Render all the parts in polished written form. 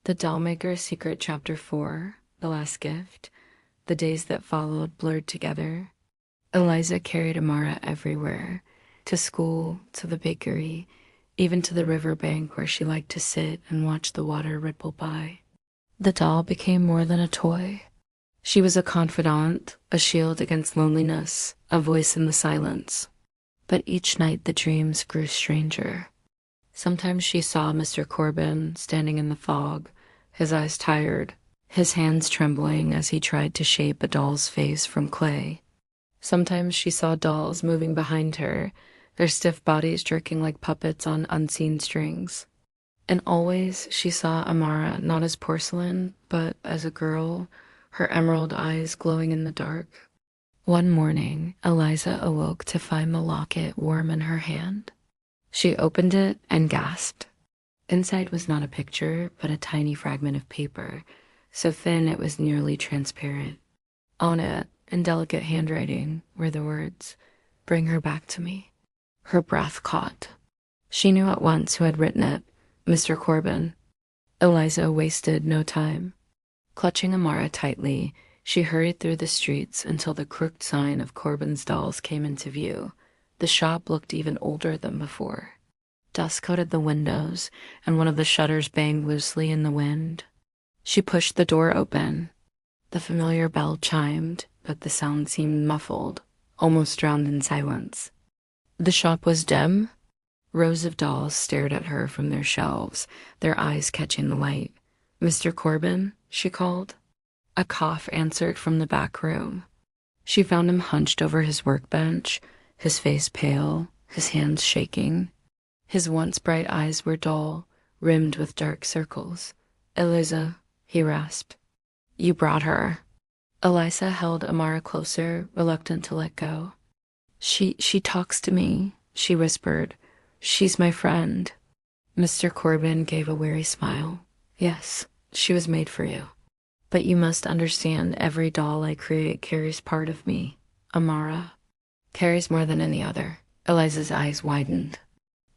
The Dollmaker Secret Chapter 4, The Last Gift. The days that followed blurred together. Eliza carried Amara everywhere, to school, to the bakery, even to the riverbank where she liked to sit and watch the water ripple by. The doll became more than a toy. She was a confidant, a shield against loneliness, a voice in the silence. But each night the dreams grew stranger. Sometimes she saw Mr. Corbin standing in the fog, his eyes tired, his hands trembling as he tried to shape a doll's face from clay. Sometimes she saw dolls moving behind her, their stiff bodies jerking like puppets on unseen strings. And always she saw Amara not as porcelain, but as a girl, her emerald eyes glowing in the dark. One morning, Eliza awoke to find the locket warm in her hand. She opened it and gasped. Inside was not a picture, but a tiny fragment of paper, so thin it was nearly transparent. On it, in delicate handwriting, were the words, "Bring her back to me." Her breath caught. She knew at once who had written it, Mr. Corbin. Eliza wasted no time. Clutching Amara tightly, she hurried through the streets until the crooked sign of Corbin's Dolls came into view. The shop looked even older than before. Dust coated the windows, and one of the shutters banged loosely in the wind. She pushed the door open. The familiar bell chimed, but the sound seemed muffled, almost drowned in silence. The shop was dim. Rows of dolls stared at her from their shelves, their eyes catching the light. "Mr. Corbin?" she called. A cough answered from the back room. She found him hunched over his workbench, his face pale, his hands shaking. His once bright eyes were dull, rimmed with dark circles. "Eliza," he rasped. "You brought her." Eliza held Amara closer, reluctant to let go. She talks to me," she whispered. "She's my friend." Mr. Corbin gave a weary smile. "Yes, she was made for you. But you must understand every doll I create carries part of me. Amara carries more than any other." Eliza's eyes widened.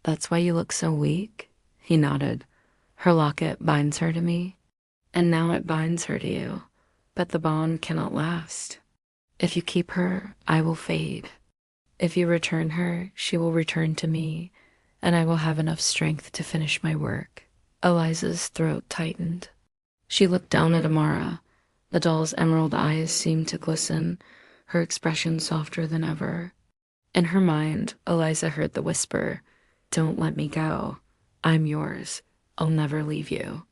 "That's why you look so weak?" He nodded. "Her locket binds her to me, and now it binds her to you. But the bond cannot last. If you keep her, I will fade. If you return her, she will return to me, and I will have enough strength to finish my work." Eliza's throat tightened. She looked down at Amara. The doll's emerald eyes seemed to glisten, her expression softer than ever. In her mind, Eliza heard the whisper, "Don't let me go. I'm yours. I'll never leave you."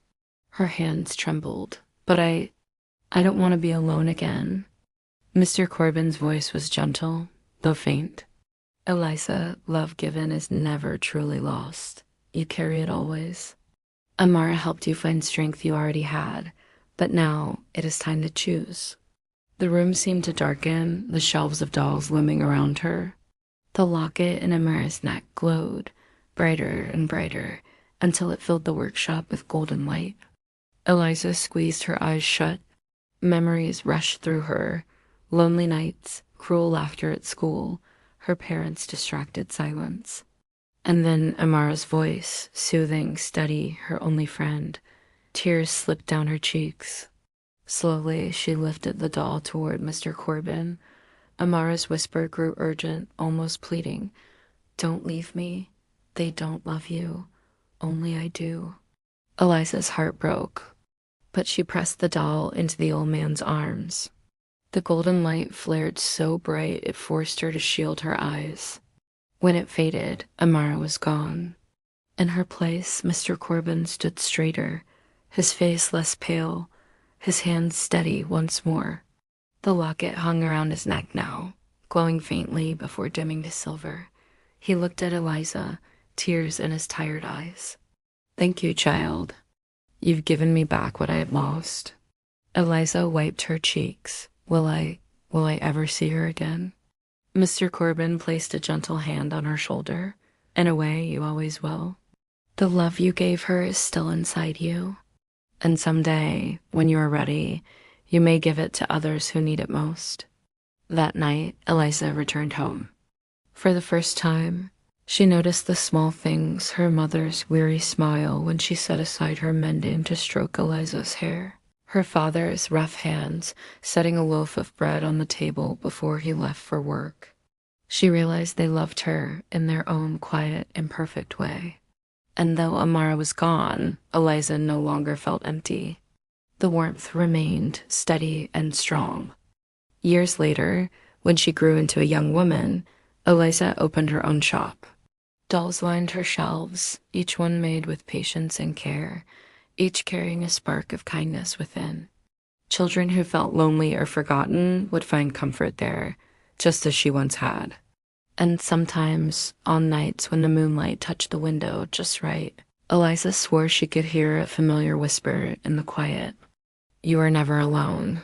Her hands trembled. "But I don't want to be alone again." Mr. Corbin's voice was gentle, though faint. "Eliza, love given is never truly lost. You carry it always. Amara helped you find strength you already had, but now it is time to choose." The room seemed to darken, the shelves of dolls looming around her. The locket in Amara's neck glowed, brighter and brighter, until it filled the workshop with golden light. Eliza squeezed her eyes shut. Memories rushed through her. Lonely nights, cruel laughter at school, her parents' distracted silence. And then Amara's voice, soothing, steady, her only friend. Tears slipped down her cheeks. Slowly, she lifted the doll toward Mr. Corbin. Amara's whisper grew urgent, almost pleading. "Don't leave me. They don't love you. Only I do." Eliza's heart broke, but she pressed the doll into the old man's arms. The golden light flared so bright it forced her to shield her eyes. When it faded, Amara was gone. In her place, Mr. Corbin stood straighter, his face less pale, his hands steady once more. The locket hung around his neck now, glowing faintly before dimming to silver. He looked at Eliza, tears in his tired eyes. "Thank you, child. You've given me back what I had lost." Eliza wiped her cheeks. Will I ever see her again?" Mr. Corbin placed a gentle hand on her shoulder. "In a way, you always will. The love you gave her is still inside you. And someday, when you are ready, you may give it to others who need it most." That night, Eliza returned home. For the first time, She noticed the small things, her mother's weary smile when she set aside her mending to stroke Eliza's hair, her father's rough hands setting a loaf of bread on the table before he left for work. She realized they loved her in their own quiet, imperfect way. And though Amara was gone, Eliza no longer felt empty. The warmth remained steady and strong. Years later, when she grew into a young woman, Eliza opened her own shop. Dolls lined her shelves, each one made with patience and care, each carrying a spark of kindness within. Children who felt lonely or forgotten would find comfort there, just as she once had. And sometimes, on nights when the moonlight touched the window just right, Eliza swore she could hear a familiar whisper in the quiet. "You are never alone.